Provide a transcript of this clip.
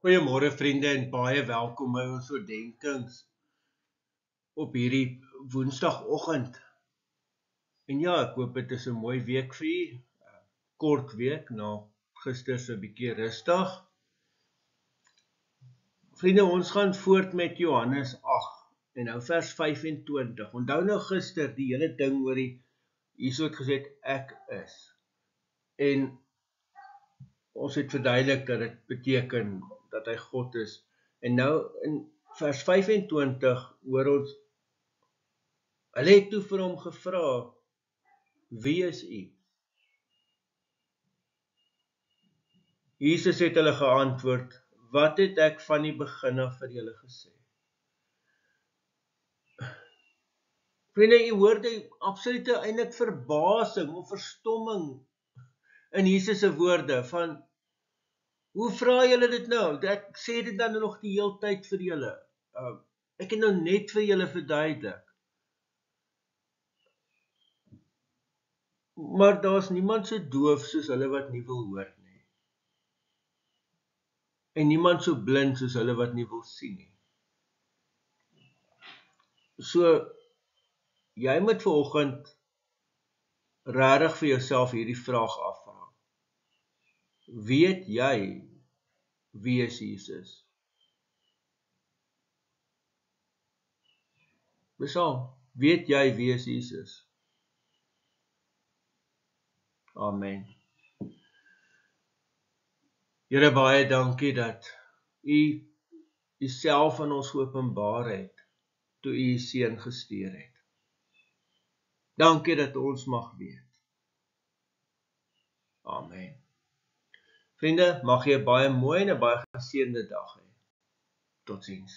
Goeiemôre vriende en baie welkom by ons oordenkings op hierdie woensdagoggend. En ja, ek hoop dit is 'n mooi week vir u. Kort week na gister se bietjie rustig. Vriende, ons gaan voort met Johannes 8 en nou vers 25. Onthou nou gister die hele ding oor die Jesus het gesê ek is. En ons het verduidelik dat dit beteken dat hy God is. En nou in vers 25 hoor ons, hulle het toe vir hom gevra, wie is u? Jesus het hulle geantwoord, wat het ek van die begin af vir julle gesê? Vriende, u hoor die absolute eintlik verbasing of verstomming in Jesus se woorde van, hoe vra julle dit nou? Ek sê dit dan nog die hele tyd vir julle. Ek het nou net vir julle verduidelik. Maar daar's niemand so doof soos hulle wat nie wil hoor nie. En niemand so blind soos hulle wat nie wil sien nie. So, jy moet vanoggend regtig vir jouself hierdie vraag afvra. Weet jy wie is Jesus? Besaal, weet jy wie is Jesus? Amen. Here, baie dankie dat u Uself aan ons openbaar het toe u seun gestuur het. Dankie dat ons mag weet. Amen. Vriende, mag jy 'n baie mooi en 'n baie geseënde dag hê. Totsiens.